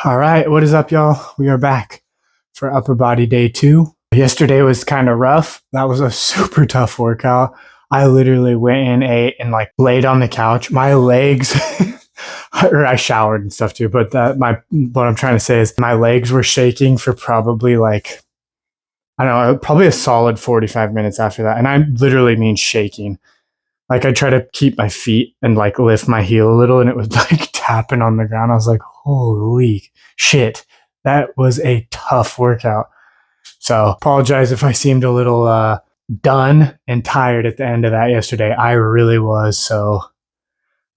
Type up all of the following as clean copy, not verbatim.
All right, what is up, y'all? We are back for upper body day 2. Yesterday was kind of rough. That was a super tough workout. I literally went in, ate, and laid on the couch. My legs, or I showered and stuff too. But what I'm trying to say is my legs were shaking for probably I don't know, probably a solid 45 minutes after that. And I literally mean shaking. I try to keep my feet and lift my heel a little, and it was tapping on the ground. I was like, holy shit, that was a tough workout. So apologize if I seemed a little done and tired at the end of that yesterday. I really was. So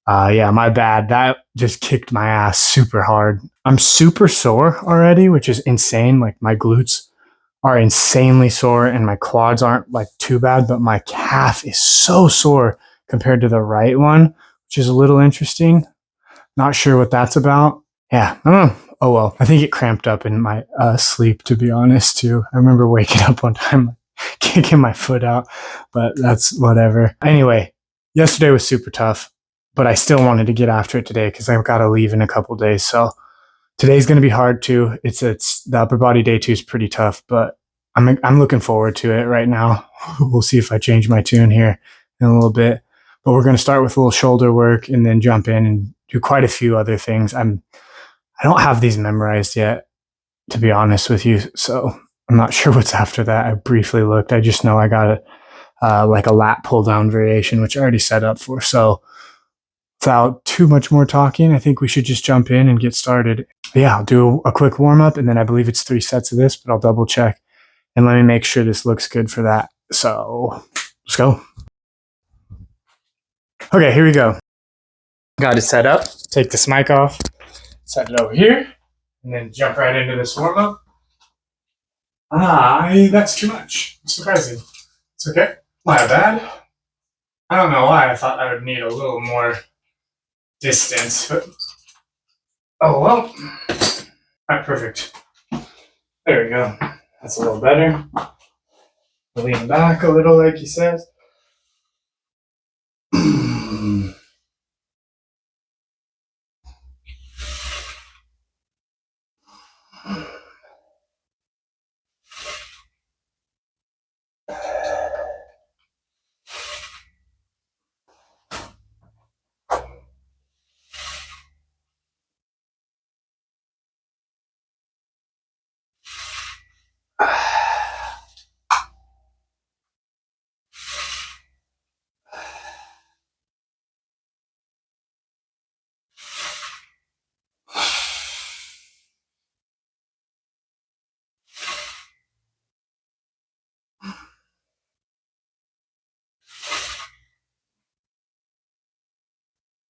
yeah, my bad. That just kicked my ass super hard. I'm super sore already, which is insane. My glutes are insanely sore and my quads aren't too bad, but my calf is so sore compared to the right one, which is a little interesting. Not sure what that's about. Yeah, I don't know. Oh well, I think it cramped up in my sleep, to be honest, too. I remember waking up one time kicking my foot out, but that's whatever. Anyway, yesterday was super tough, but I still wanted to get after it today because I've got to leave in a couple days. So today's going to be hard too. It's the upper body day 2 is pretty tough, but I'm looking forward to it right now. We'll see if I change my tune here in a little bit, but we're going to start with a little shoulder work and then jump in and do quite a few other things. I don't have these memorized yet, to be honest with you. So I'm not sure what's after that. I briefly looked. I just know I got a lat pull down variation, which I already set up for. So without too much more talking, I think we should just jump in and get started. But yeah, I'll do a quick warm up and then I believe it's 3 sets of this, but I'll double check and let me make sure this looks good for that. So let's go. Okay, here we go. Got it set up. Take this mic off, set it over here, and then jump right into this warm up. That's too much. It's surprising. It's okay. My bad. I don't know why I thought I would need a little more distance, but oh well. All right, perfect. There we go. That's a little better. Lean back a little, like he says.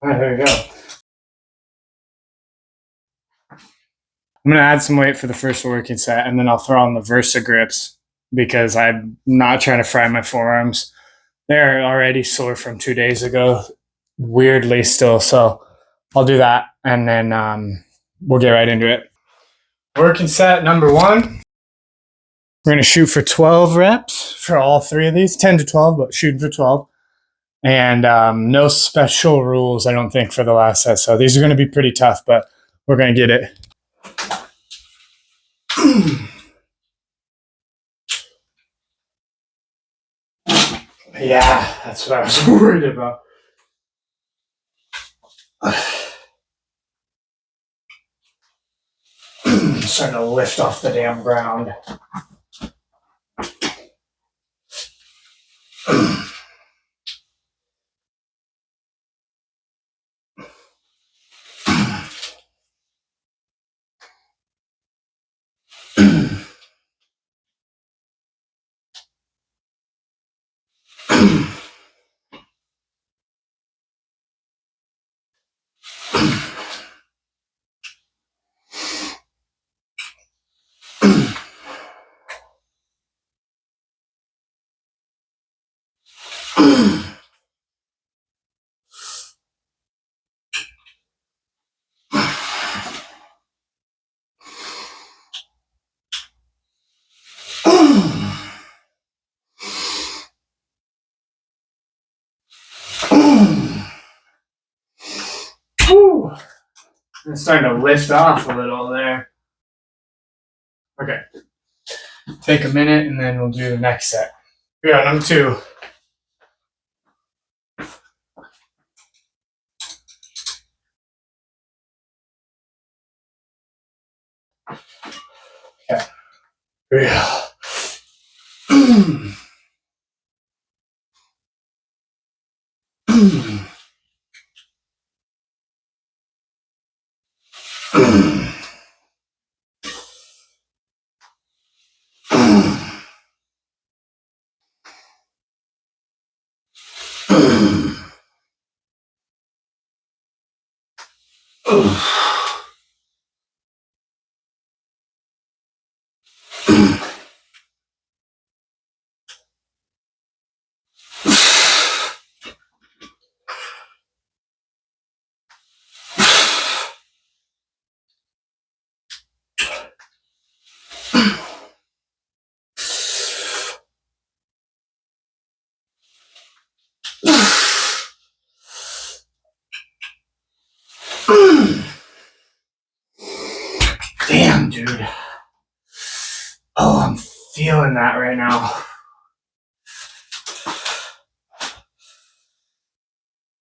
All right, there we go. I'm going to add some weight for the first working set, and then I'll throw on the Versa grips because I'm not trying to fry my forearms. They're already sore from 2 days ago, weirdly still. So I'll do that, and then we'll get right into it. Working set number 1. We're going to shoot for 12 reps for all 3 of these, 10 to 12, but shooting for 12. And no special rules, I don't think, for the last set. So these are going to be pretty tough, but we're going to get it. Yeah, that's what I was worried about. Starting to lift off the damn ground. It's starting to lift off a little there. Okay. Take a minute and then we'll do the next set. Yeah, number 2. Okay. Yeah. Damn, dude. Oh, I'm feeling that right now.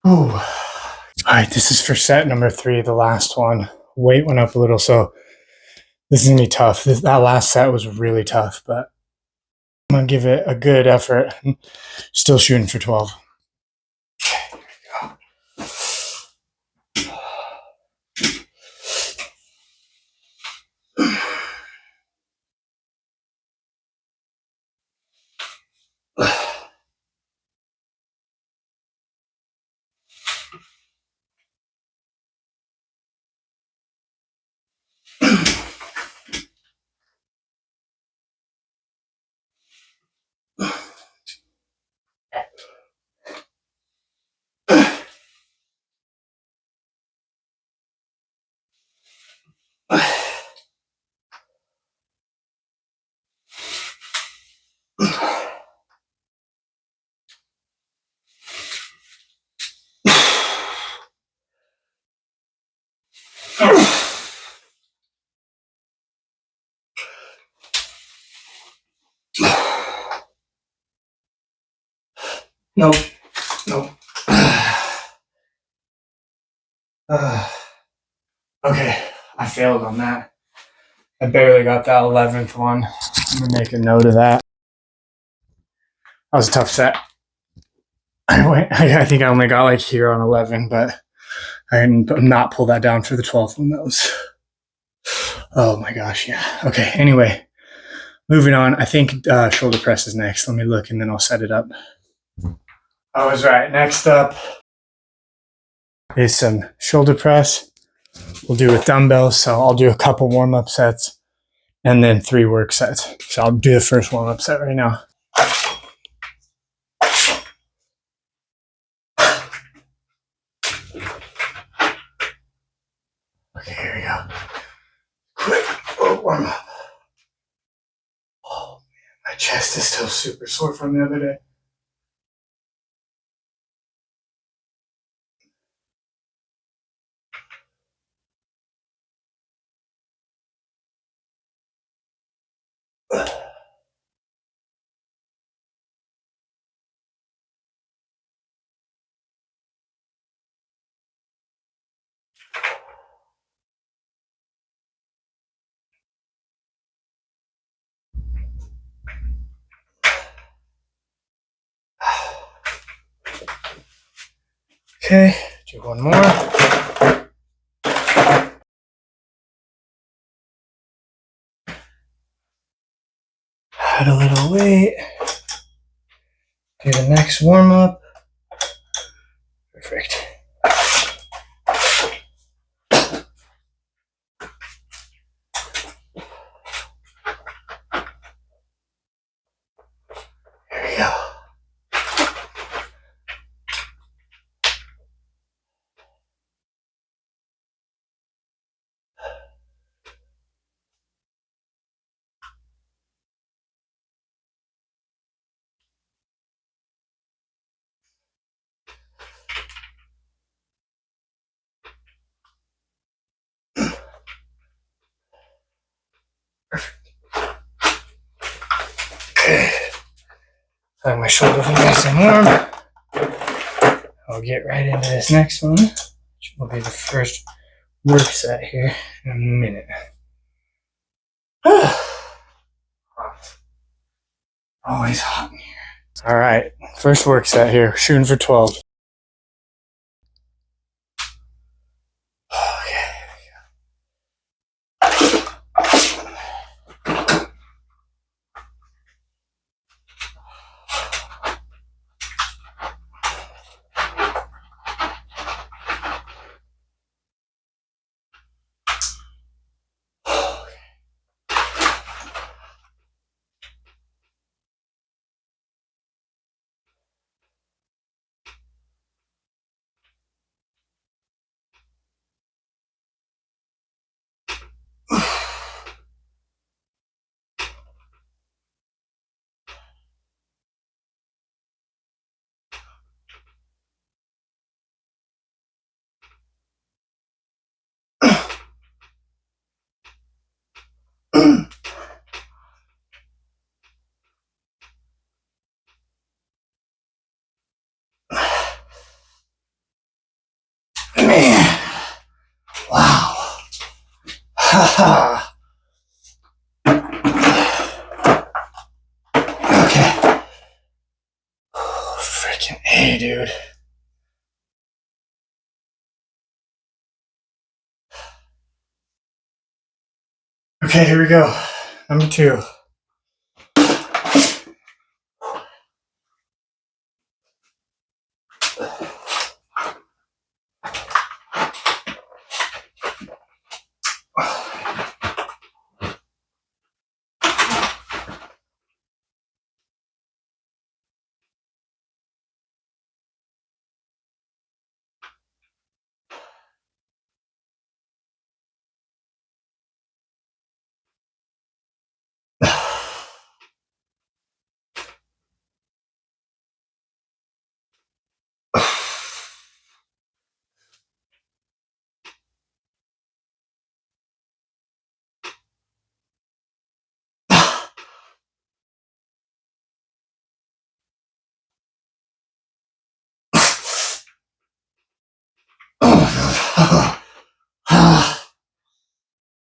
Ooh. All right, this is for set number 3, the last one. Weight went up a little, so this is gonna be tough. That last set was really tough, but I'm gonna give it a good effort. Still shooting for 12. Nope. Nope. Okay, I failed on that. I barely got that 11th one. I'm gonna make a note of that. That was a tough set. I think I only got like here on 11, but I did not pull that down for the 12th one. That was, oh my gosh, yeah. Okay, anyway, moving on. I think shoulder press is next. Let me look and then I'll set it up. I was right. Next up is some shoulder press. We'll do with dumbbells. So I'll do a couple warm-up sets and then 3 work sets. So I'll do the first warm-up set right now. Okay, here we go. Quick warm up. Oh man, my chest is still super sore from the other day. Okay, do one more. Add a little weight. Do the next warm up. Perfect. There we go. Let my shoulders are nice and warm. I'll get right into this next one, which will be the first work set here in a minute. Hot. Always hot in here. All right, first work set here, shooting for 12. Man, wow. Okay. Freaking A, dude. Okay, here we go. Number 2.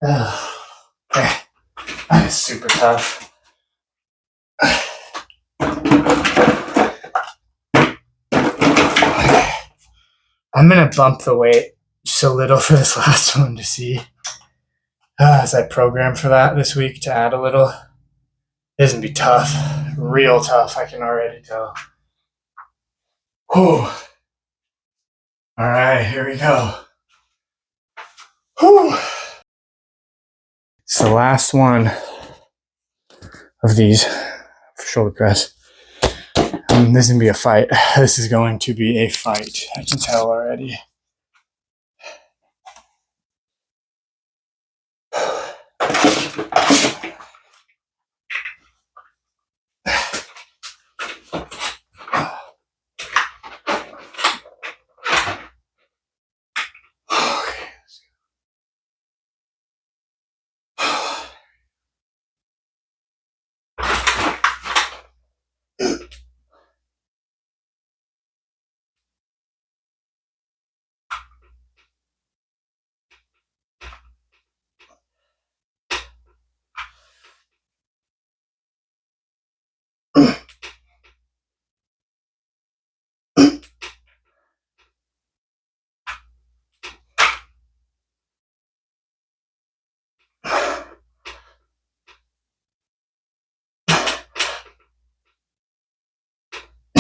Okay. That is super tough. I'm gonna bump the weight just a little for this last one to see as I program for that this week to add a little. It's gonna be tough, real tough. I can already tell. Whew. All right, here we go. Whew. It's the last one of these for shoulder press. This is gonna be a fight. This is going to be a fight. I can tell already.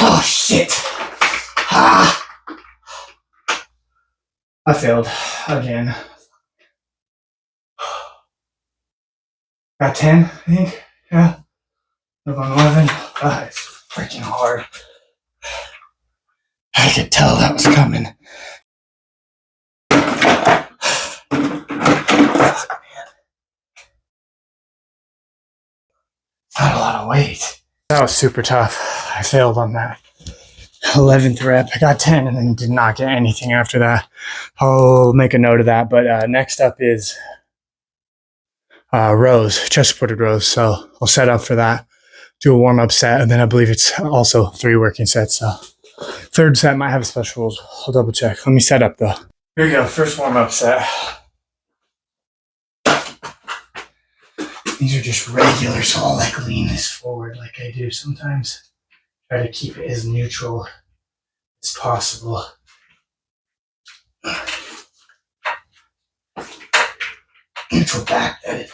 Oh shit! Ah! I failed again. Got 10, I think. Yeah. I'm on 11. Ah, it's freaking hard. I could tell that was coming. Fuck, man. Not a lot of weight. That was super tough. I failed on that. 11th rep. I got 10 and then did not get anything after that. I'll make a note of that. But next up is rows, chest supported rows. So I'll set up for that. do a warm-up set, and then I believe it's also 3 working sets. So third set might have special rules. I'll double check. Let me set up though. Here we go, first warm-up set. These are just regular, so I'll like lean this forward like I do sometimes. Try to keep it as neutral as possible. Neutral back, that is.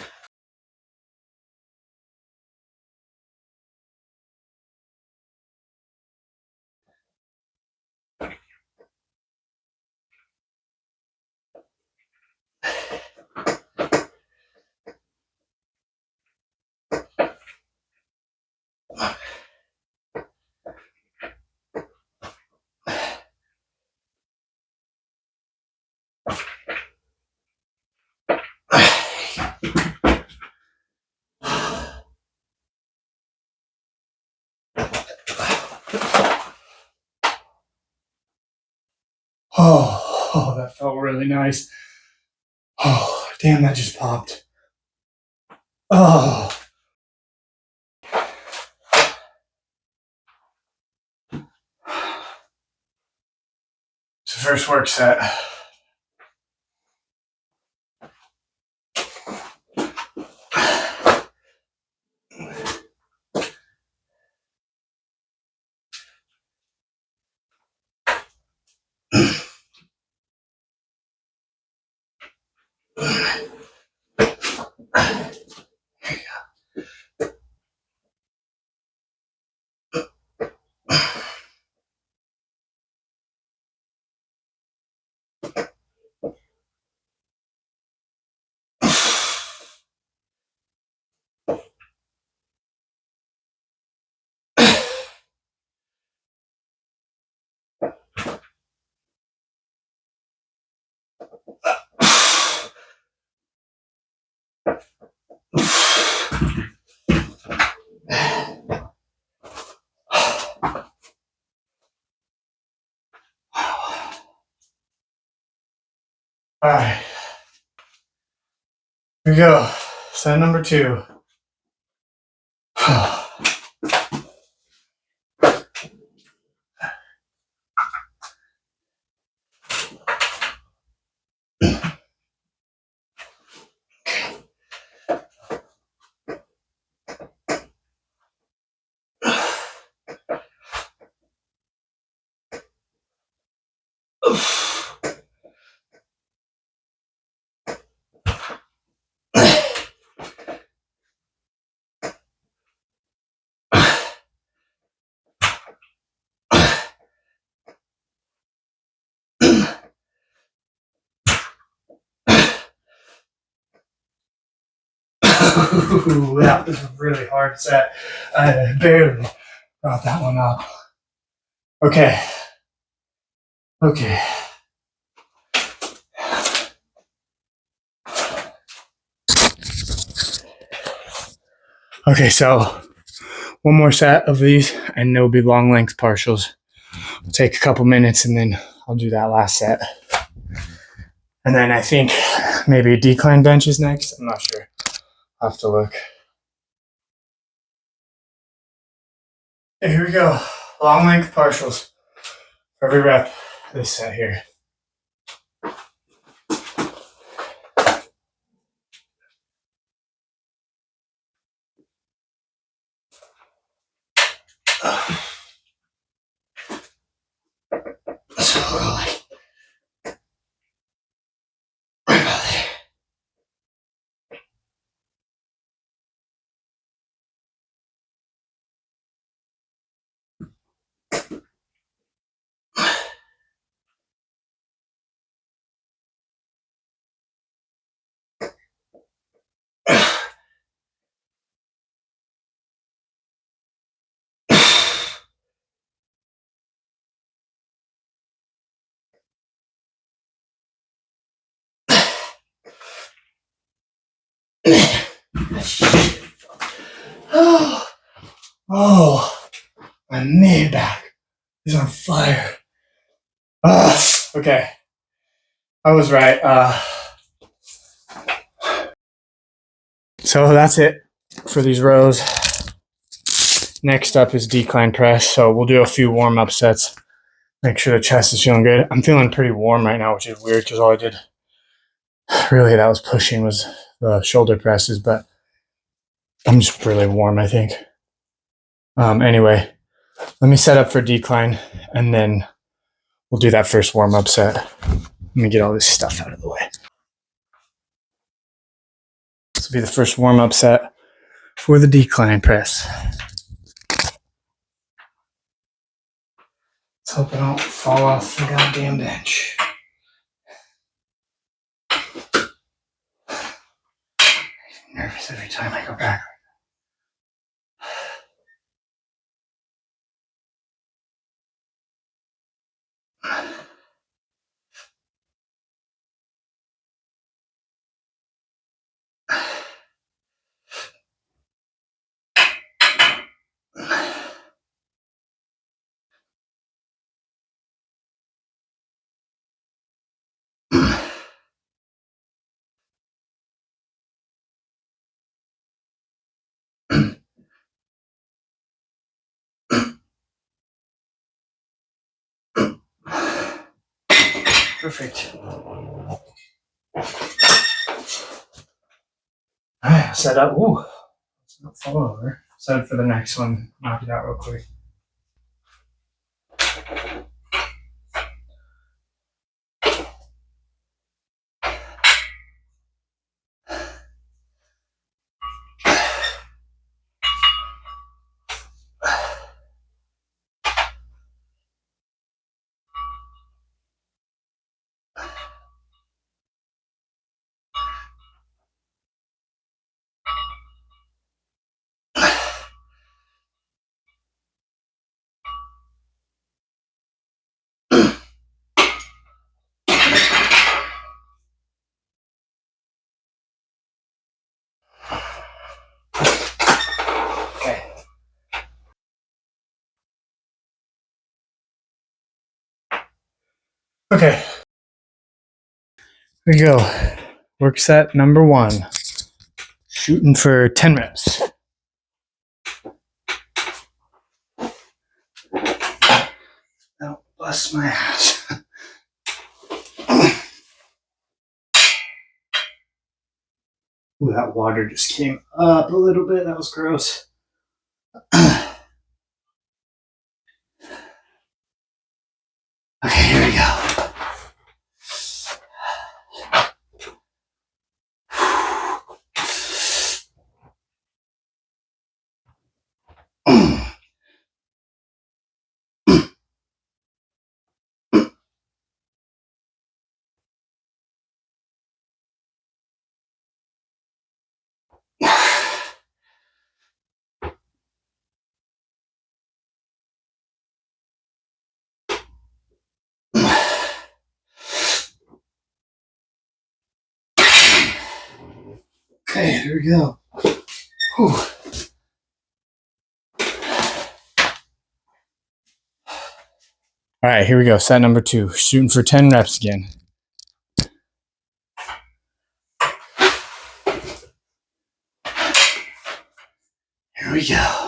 Oh, that felt really nice. Oh, damn, that just popped. Oh. It's the first work set. All right, here we go. Set number 2. Ooh, that was a really hard set. I barely brought that one up. Okay. Okay. Okay, so one more set of these, and there'll be long length partials. It'll take a couple minutes, and then I'll do that last set. And then I think maybe decline bench is next. I'm not sure. I'll have to look. Okay, here we go. Long length partials for every rep. This set here. Oh, my mid back is on fire. Okay, I was right. So that's it for these rows. next up is decline press. So we'll do a few warm-up sets. Make sure the chest is feeling good. I'm feeling pretty warm right now, which is weird because all I did really that was pushing was the shoulder presses, but I'm just really warm, I think. Anyway, let me set up for decline and then we'll do that first warm-up set. Let me get all this stuff out of the way. This will be the first warm-up set for the decline press. Let's hope I don't fall off the goddamn bench. I'm nervous every time I go back. Perfect. All right, set up. Ooh, let's not fall over. Set up for the next one. Knock it out real quick. Okay. Here we go. Work set number 1. Shooting for 10 reps. Don't bust my ass. Ooh, that water just came up a little bit. That was gross. Okay, here we go. Okay, here we go. Whew. All right, here we go. Set number 2. Shooting for 10 reps again. Here we go.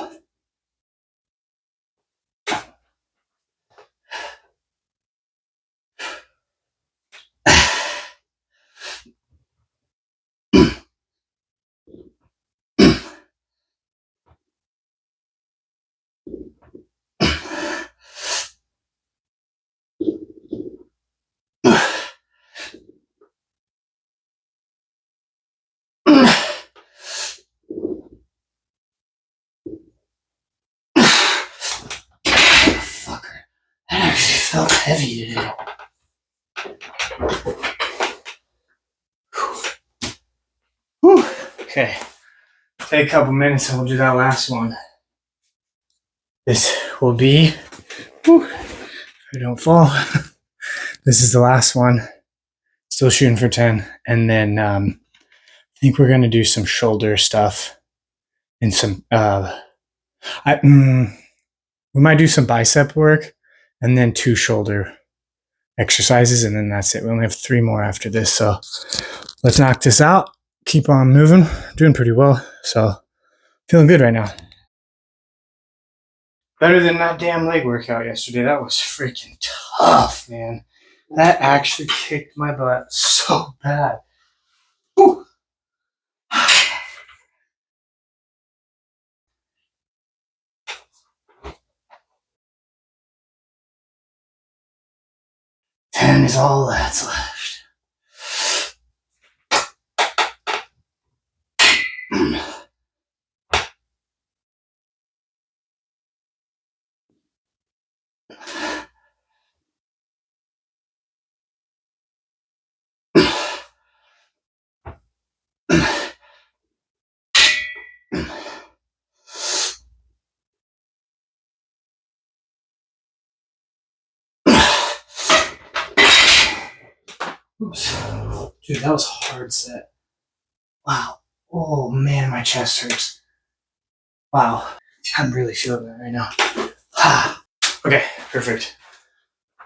That actually felt heavy today. Whew. Okay. Take a couple minutes and we'll do that last one. This will be, whew, if I don't fall, this is the last one. Still shooting for 10. And then I think we're going to do some shoulder stuff and some, we might do some bicep work and then 2 shoulder exercises, and then that's it. We only have 3 more after this, so let's knock this out. Keep on moving. Doing pretty well, so feeling good right now. Better than that damn leg workout yesterday. That was freaking tough, man. That actually kicked my butt so bad. Whew. 10 is all that's left. Oops. Dude, that was a hard set. Wow. Oh man, my chest hurts. Wow. I'm really feeling that right now. Okay, perfect.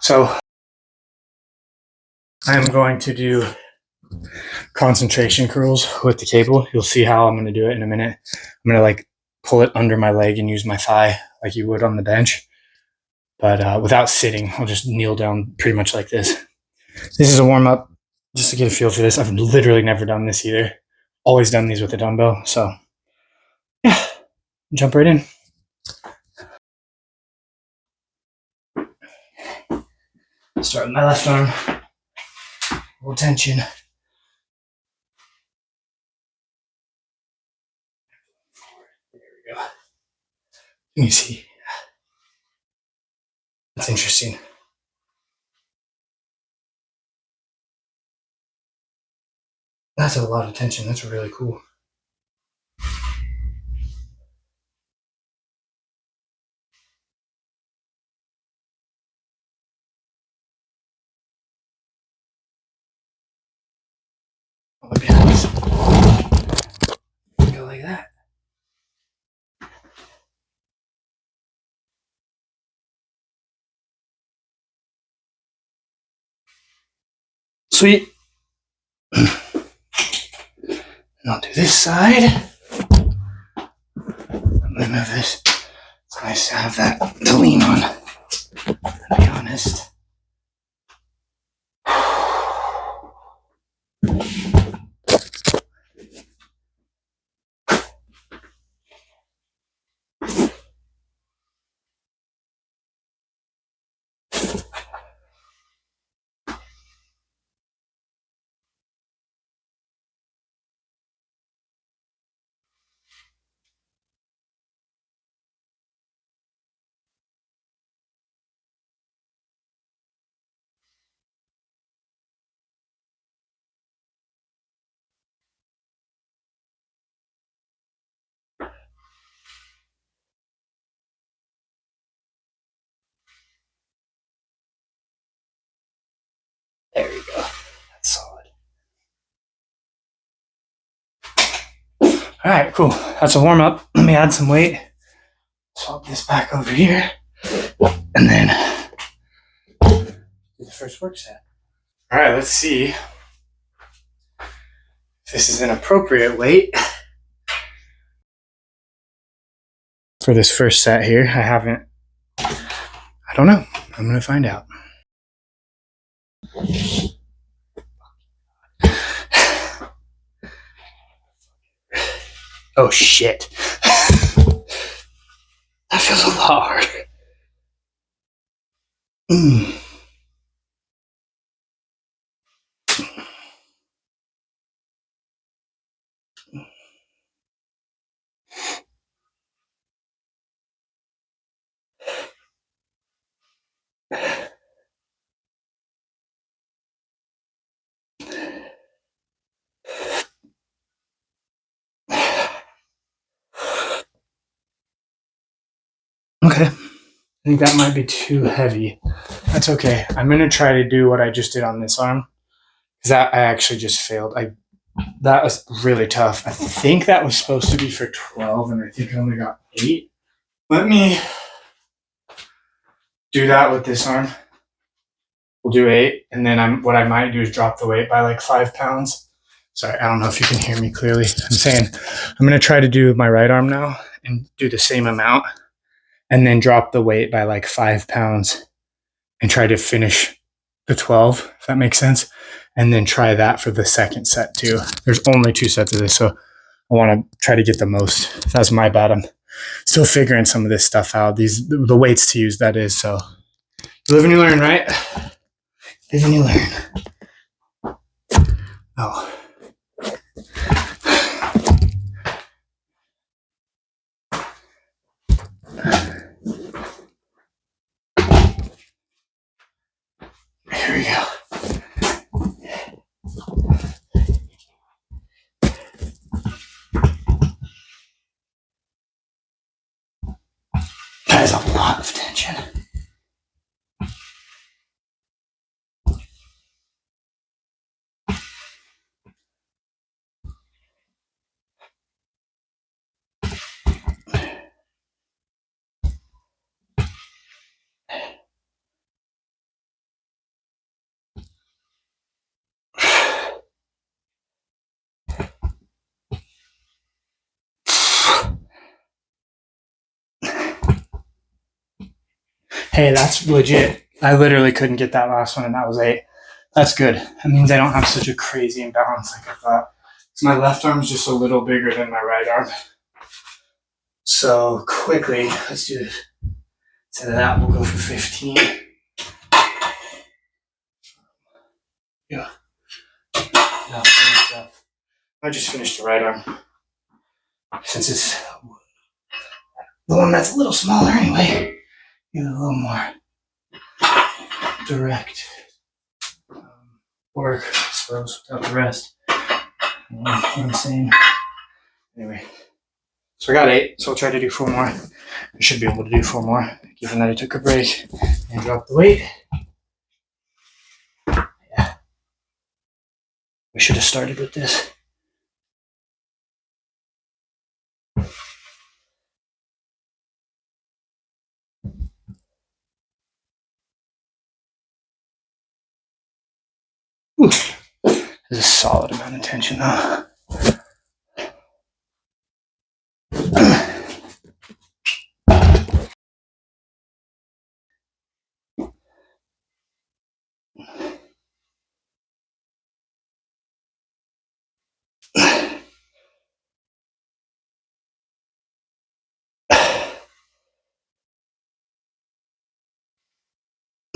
So I'm going to do concentration curls with the cable. You'll see how I'm going to do it in a minute. I'm going to like pull it under my leg and use my thigh like you would on the bench. But without sitting, I'll just kneel down pretty much like this. This is a warm up just to get a feel for this. I've literally never done this either. Always done these with a dumbbell. So yeah, jump right in. Start with my left arm. A little tension. There we go. Let me see. That's interesting. That's a lot of tension. That's really cool. Maybe go like that. Sweet. And I'll do this side. I'm gonna move this. It's nice to have that to lean on, to be honest. There we go. That's solid. All right, cool. That's a warm up. Let me add some weight. Swap this back over here. And then do the first work set. All right, let's see if this is an appropriate weight for this first set here. I don't know. I'm going to find out. Oh shit. That feels a lot harder. Okay. I think that might be too heavy. That's okay. I'm going to try to do what I just did on this arm. Because that I actually just failed. That was really tough. I think that was supposed to be for 12, and I think I only got 8. Let me do that with this arm. We'll do 8, and then what I might do is drop the weight by like 5 pounds. Sorry, I don't know if you can hear me clearly. I'm saying I'm going to try to do my right arm now and do the same amount. and then drop the weight by like 5 pounds and try to finish the 12, if that makes sense. And then try that for the second set too. There's only 2 sets of this, so I want to try to get the most. That's my bad. I'm still figuring some of this stuff out. The weights to use, that is. So you live and you learn, right? Live and you learn. Oh. Here we go. That is a lot of tension. Hey, that's legit. I literally couldn't get that last one, and that was 8. That's good. That means I don't have such a crazy imbalance like I thought. So my left arm is just a little bigger than my right arm. So quickly, let's do this. Instead of that, we'll go for 15. Yeah. Now finish up. I just finished the right arm. Since it's the one that's a little smaller anyway, get a little more direct work, I suppose, without the rest. You know what I'm saying? Anyway, so I got 8, so I'll try to do 4 more. I should be able to do 4 more, given that I took a break and dropped the weight. Yeah. We should have started with this. Ooh. There's a solid amount of tension though.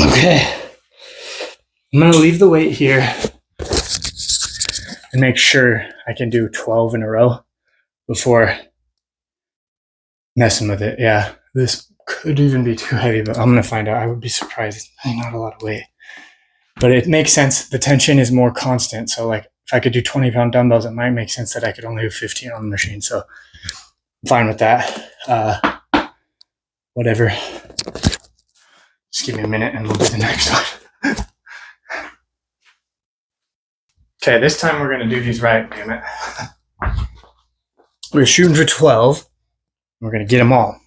Okay. I'm going to leave the weight here and make sure I can do 12 in a row before messing with it. Yeah, this could even be too heavy, but I'm going to find out. I would be surprised. It's not a lot of weight. But it makes sense. The tension is more constant. So like if I could do 20-pound dumbbells, it might make sense that I could only do 15 on the machine. So I'm fine with that. Whatever. Just give me a minute and we'll do the next one. Okay, this time we're going to do these right, damn it. We're shooting for 12. We're going to get them all.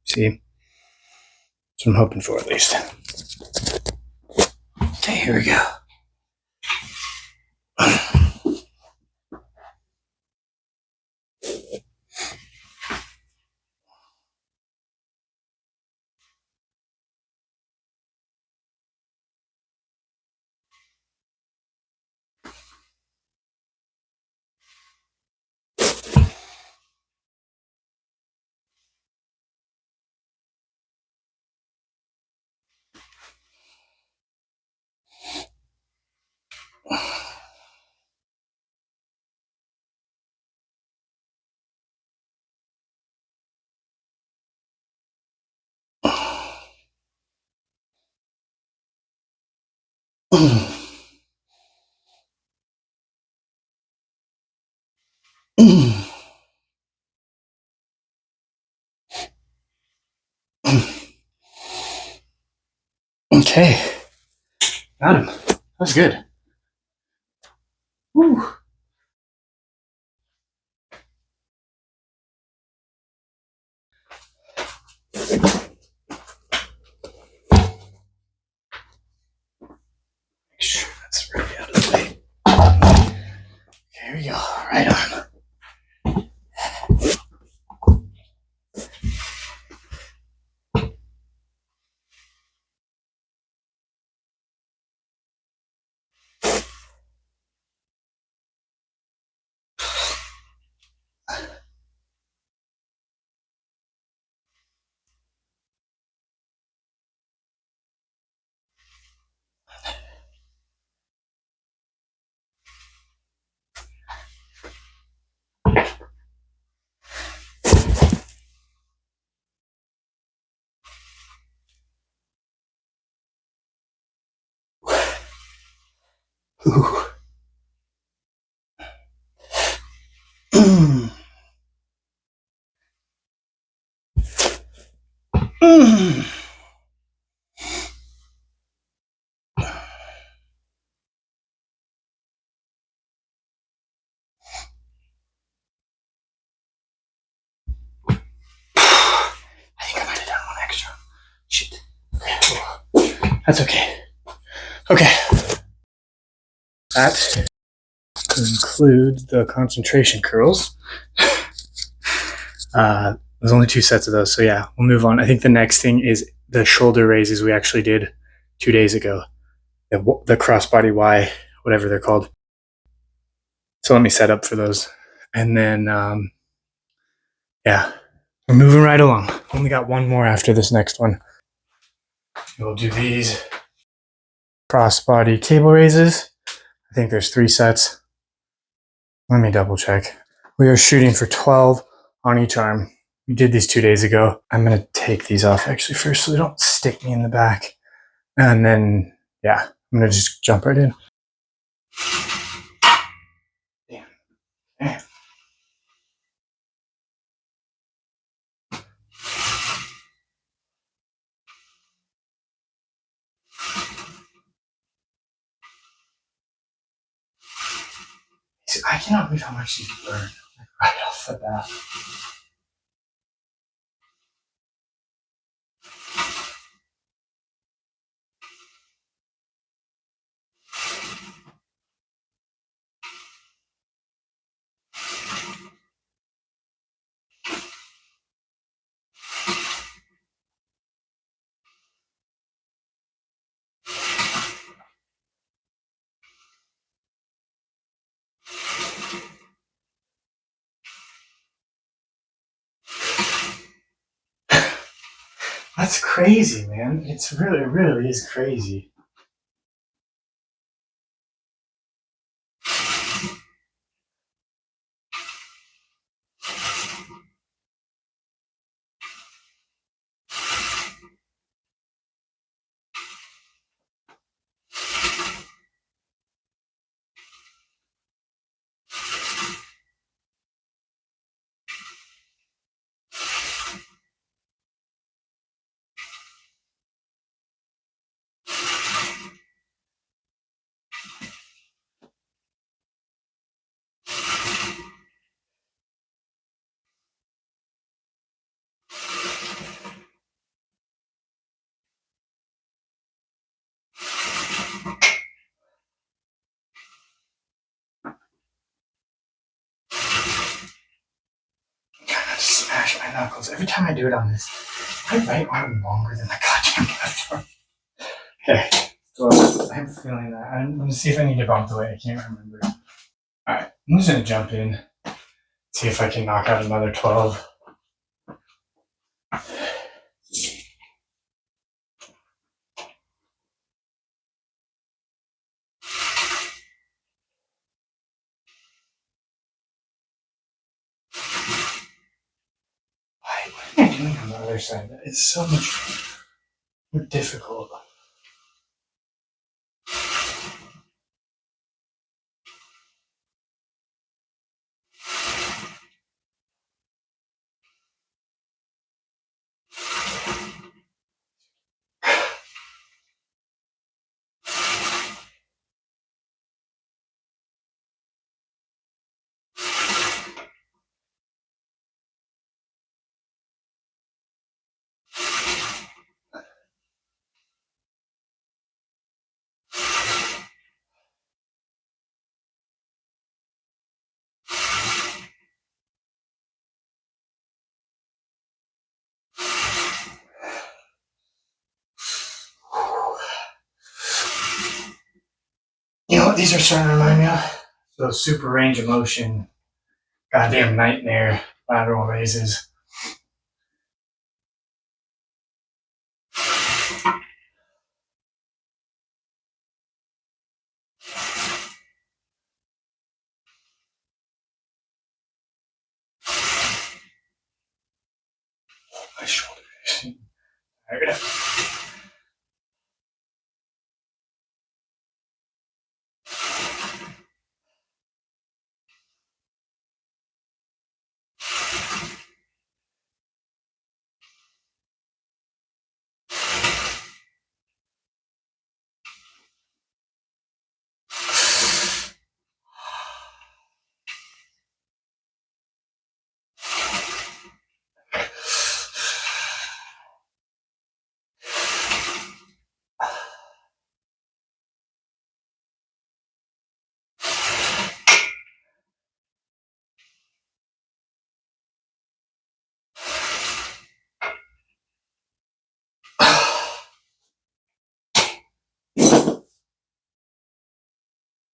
See? That's what I'm hoping for, at least. Okay, here we go. Okay. Got him. That was good. Woo. Make sure that's really out of the way. Here we go. Right arm. Ooh. Mm. Mm. I think I might have done one extra. Shit. Okay. That's okay. Okay. That concludes the concentration curls. There's only 2 sets of those, so yeah, we'll move on. I think the next thing is the shoulder raises we actually did 2 days ago. The crossbody Y, whatever they're called. So let me set up for those. And then, yeah, we're moving right along. Only got one more after this next one. We'll do these crossbody cable raises. I think there's 3 sets. Let me double check. We are shooting for 12 on each arm. We did these 2 days ago. I'm going to take these off actually first so they don't stick me in the back. And then, yeah, I'm going to just jump right in. Damn. Damn. See, I cannot believe how much you learn right off the bat. That's crazy, man. It's really, really is crazy. I'm trying not to smash my knuckles. Every time I do it on this, my right arm longer than my goddamn left arm. Okay, so I'm feeling that. I'm going to see if I need to bump the weight. I can't remember. Alright, I'm just going to jump in, see if I can knock out another 12. What am I doing on the other side? It's so much more difficult. You know what these are starting to remind me of? Those super range of motion, goddamn nightmare lateral raises. My shoulders. I gotta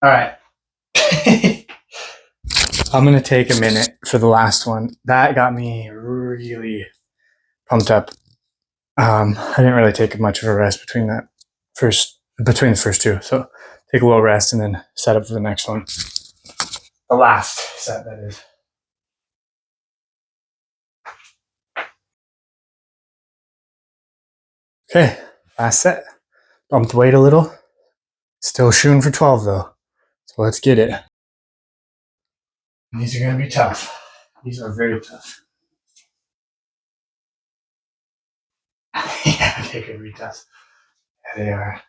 All right. I'm going to take a minute for the last one. That got me really pumped up. I didn't really take much of a rest between the first two. So take a little rest and then set up for the next one. The last set, that is. Okay, last set. Bumped weight a little. Still shooting for 12 though. So let's get it. And these are going to be tough. These are very tough. Yeah, they could be tough. Yeah, they are.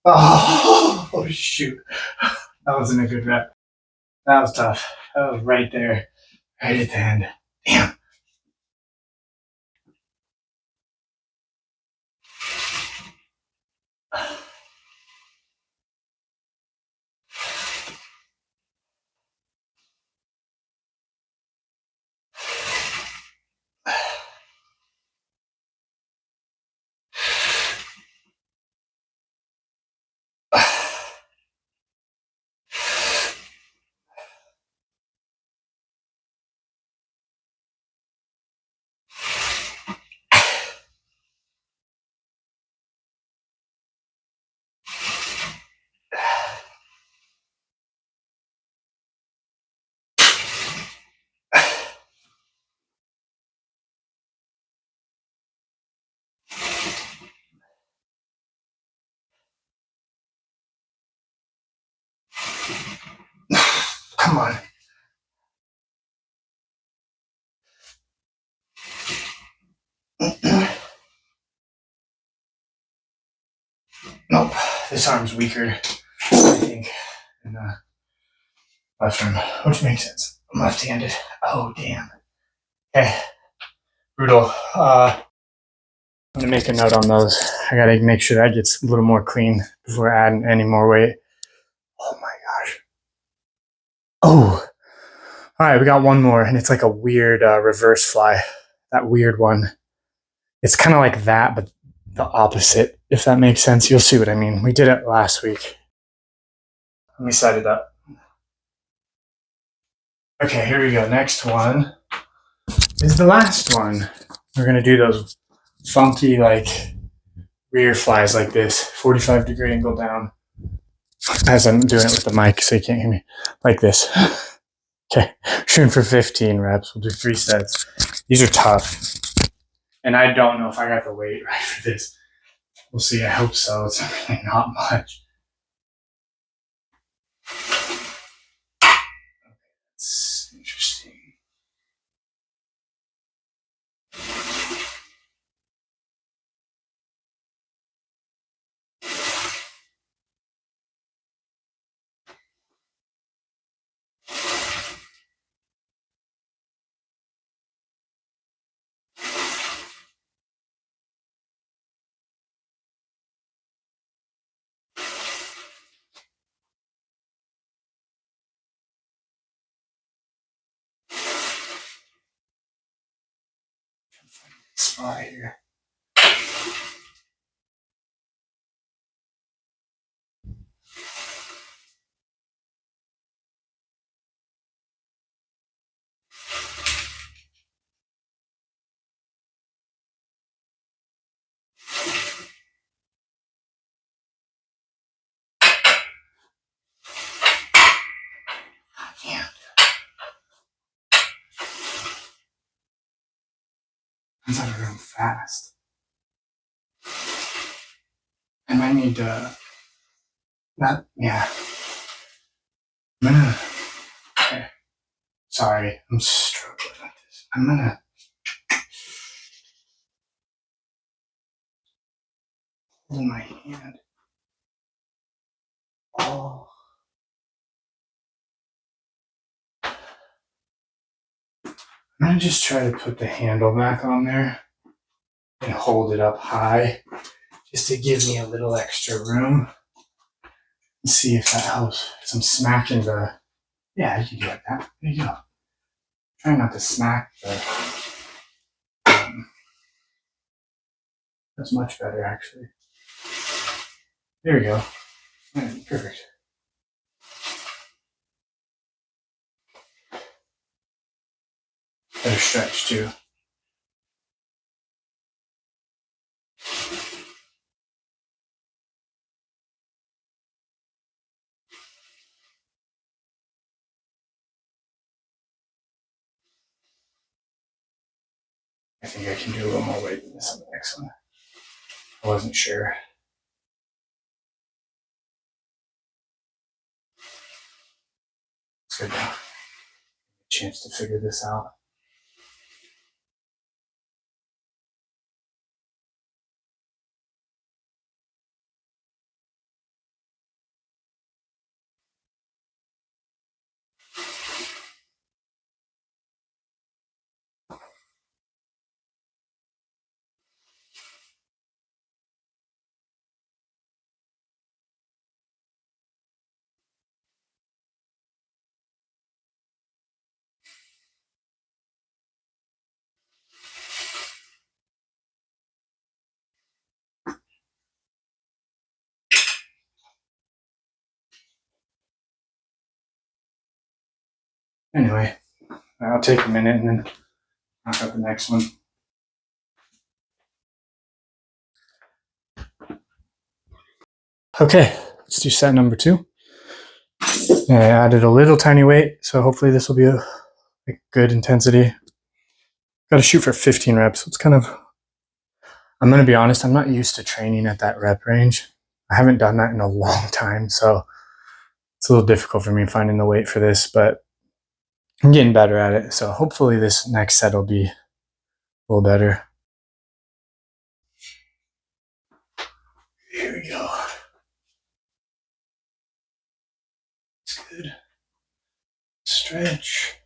Oh, shoot. That wasn't a good rep. That was tough. That was right there. Right at the end. Damn. Come on. Nope. This arm's weaker, I think, than the left arm, which makes sense. I'm left-handed. Oh, damn. Okay. Brutal. I'm going to make a note on those. I got to make sure that gets a little more clean before adding any more weight. Oh, my gosh. Oh. All right, we got one more, and it's like a weird reverse fly. That weird one. It's kind of like that, but the opposite, if that makes sense. You'll see what I mean. We did it last week. Let me set it up. Okay, here we go. Next one is the last one. We're going to do those funky, like, rear flies like this. 45-degree angle down. As I'm doing it with the mic so you can't hear me. Like this. Okay, shooting for 15 reps. We'll do 3 sets. These are tough. And I don't know if I got the weight right for this. We'll see. I hope so. It's really not much. That's interesting. Spot here. Yeah. out of room fast. I might need to. Not. Yeah. Okay. Sorry, I'm struggling with this. I'm gonna hold my hand. Oh. I'm gonna just try to put the handle back on there and hold it up high just to give me a little extra room and see if that helps. Because I'm smacking the. Yeah, you can do like that. There you go. Try not to smack the. That's much better, actually. There we go. Perfect. Better stretch too. I think I can do a little more weight than this on the next one. I wasn't sure. It's good now. Chance to figure this out. Anyway, I'll take a minute and then knock out the next one. Okay, let's do set number 2. I added a little tiny weight, so hopefully this will be a good intensity. Got to shoot for 15 reps. It's kind of, I'm going to be honest, I'm not used to training at that rep range. I haven't done that in a long time, so it's a little difficult for me finding the weight for this, but I'm getting better at it. So hopefully this next set will be a little better. Here we go. It's good. Stretch.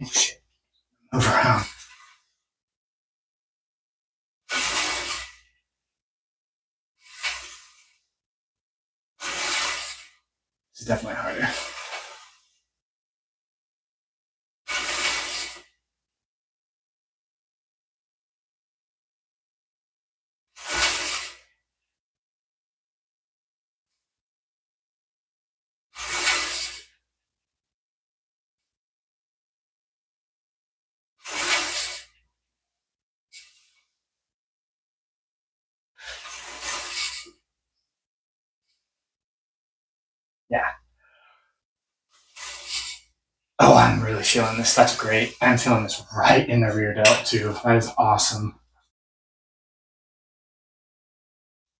Oh, shit. Move around. This is definitely harder. Yeah. Oh, I'm really feeling this. That's great. I'm feeling this right in the rear delt too. That is awesome.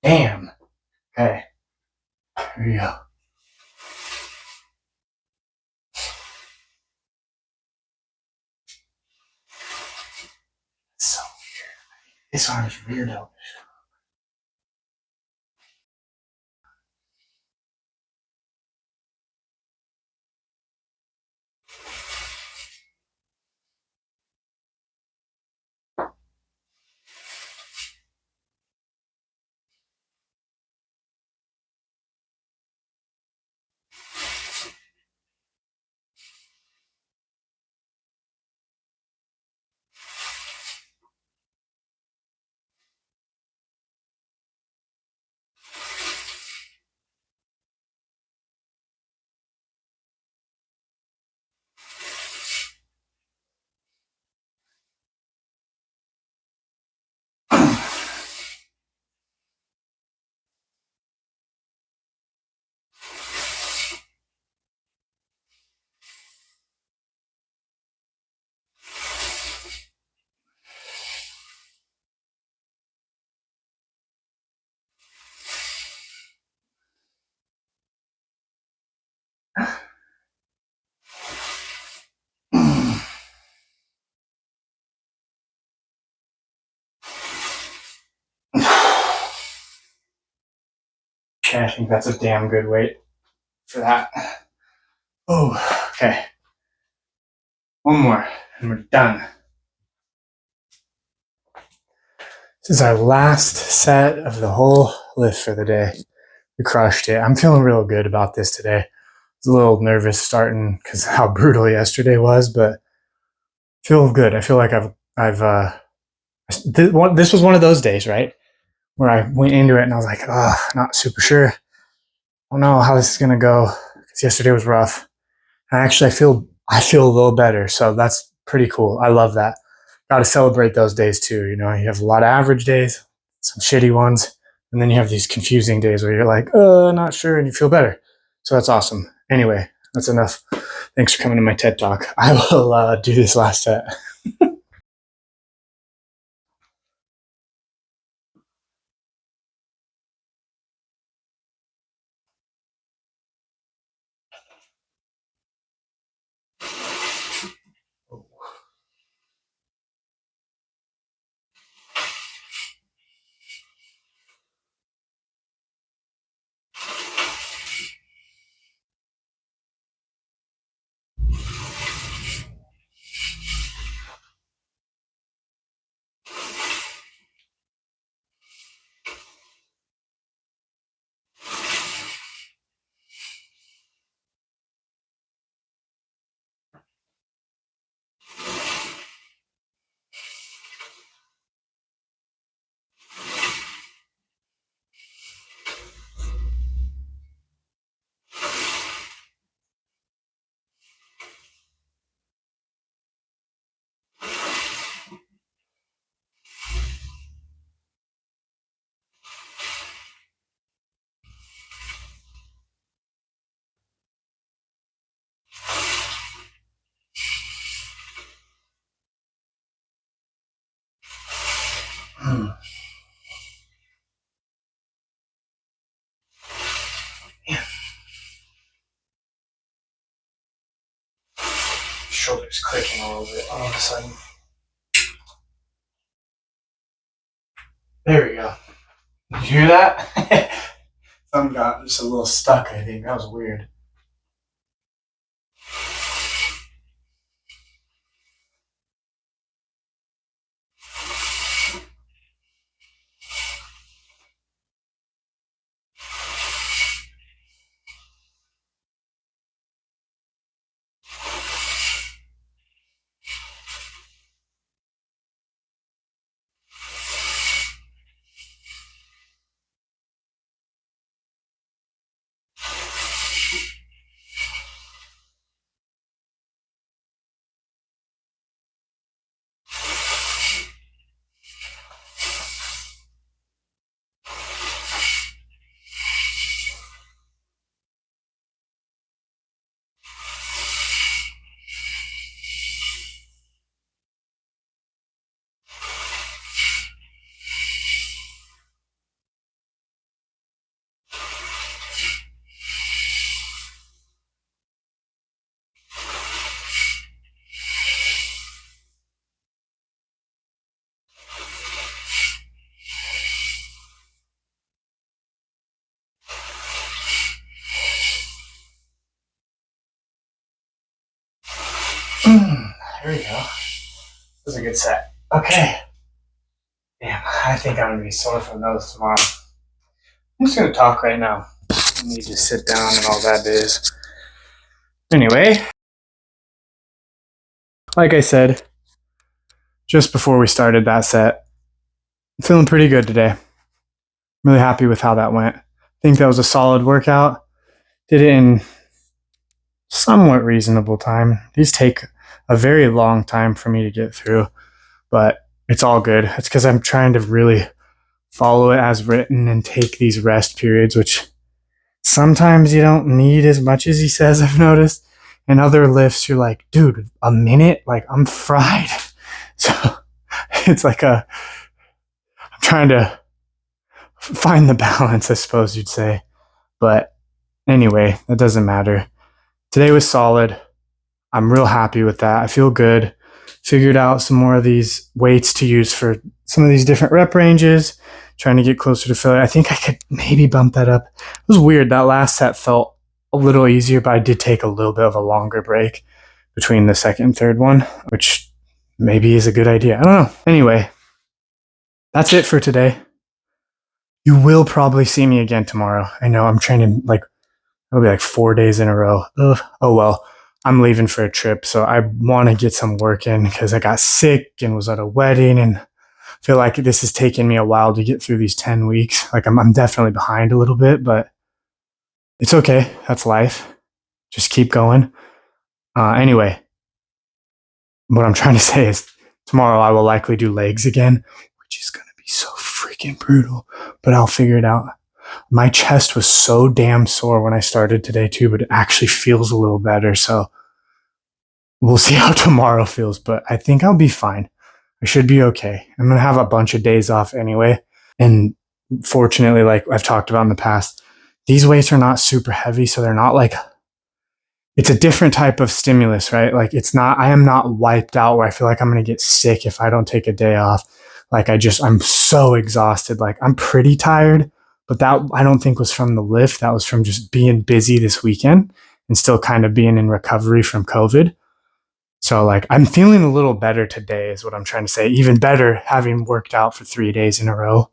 Damn. Okay. Here we go. It's so weird. This arm is rear delt. Okay, I think that's a damn good weight for that. Oh, okay. One more, and we're done. This is our last set of the whole lift for the day. We crushed it. I'm feeling real good about this today. I was a little nervous starting because how brutal yesterday was, but I feel good. I feel like this was one of those days, right? Where I went into it and I was like, not super sure. I don't know how this is going to go because yesterday was rough. And actually, I feel a little better. So that's pretty cool. I love that. Got to celebrate those days too. You know, you have a lot of average days, some shitty ones, and then you have these confusing days where you're like, not sure, and you feel better. So that's awesome. Anyway, that's enough. Thanks for coming to my TED Talk. I will do this last set. Shoulders clicking a little bit all of a sudden. There we go. Did you hear that? Some got just a little stuck, I think. That was weird. There we go. That was a good set. Okay. Damn, I think I'm going to be sore from those tomorrow. I'm just going to talk right now. I need to sit down and all that is. Anyway, like I said, just before we started that set, I'm feeling pretty good today. I'm really happy with how that went. I think that was a solid workout. Did it in somewhat reasonable time. These take a very long time for me to get through, but it's all good. It's because I'm trying to really follow it as written and take these rest periods, which sometimes you don't need as much as he says, I've noticed. And other lifts, you're like, dude, a minute? Like, I'm fried. So it's like I'm trying to find the balance, I suppose you'd say. But anyway, that doesn't matter. today was solid. I'm real happy with that. I feel good. Figured out some more of these weights to use for some of these different rep ranges, trying to get closer to failure. I think I could maybe bump that up. It was weird. That last set felt a little easier, but I did take a little bit of a longer break between the second and third one, which maybe is a good idea. I don't know. Anyway, that's it for today. You will probably see me again tomorrow. I know I'm training like, it'll be like 4 days in a row. Ugh. Oh well. I'm leaving for a trip, so I want to get some work in because I got sick and was at a wedding, and I feel like this has taken me a while to get through these 10 weeks. Like I'm definitely behind a little bit, but it's okay. That's life. Just keep going. Anyway, what I'm trying to say is tomorrow I will likely do legs again, which is going to be so freaking brutal, but I'll figure it out. My chest was so damn sore when I started today too, but it actually feels a little better. So we'll see how tomorrow feels, but I think I'll be fine. I should be okay. I'm going to have a bunch of days off anyway. And fortunately, like I've talked about in the past, these weights are not super heavy. So they're not like, it's a different type of stimulus, right? Like I am not wiped out where I feel like I'm going to get sick if I don't take a day off. Like I'm so exhausted. Like I'm pretty tired. But that I don't think was from the lift. That was from just being busy this weekend and still kind of being in recovery from COVID. So like I'm feeling a little better today is what I'm trying to say. Even better having worked out for 3 days in a row.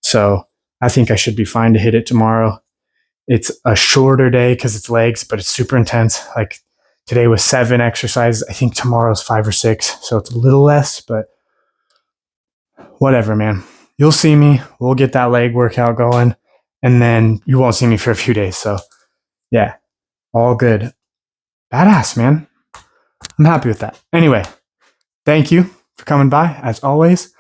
So I think I should be fine to hit it tomorrow. It's a shorter day because it's legs, but it's super intense. Like today was 7 exercises. I think tomorrow's 5 or 6. So it's a little less, but whatever, man. You'll see me. We'll get that leg workout going, and then you won't see me for a few days. So, yeah, all good. Badass, man. I'm happy with that. Anyway, thank you for coming by, as always.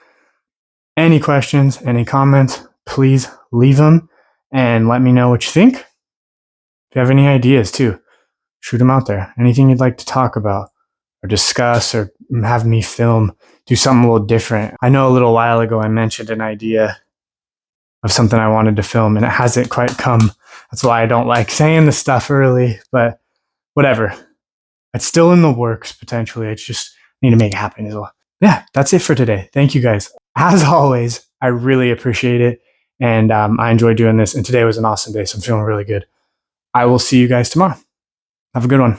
Any questions, any comments, please leave them and let me know what you think. If you have any ideas, too, shoot them out there. Anything you'd like to talk about or discuss or have me film, do something a little different. I know a little while ago I mentioned an idea of something I wanted to film, and it hasn't quite come. That's why I don't like saying the stuff early, but whatever. It's still in the works, potentially. I just need to make it happen as well. Yeah, that's it for today. Thank you guys. As always, I really appreciate it, and I enjoyed doing this, and today was an awesome day, so I'm feeling really good. I will see you guys tomorrow. Have a good one.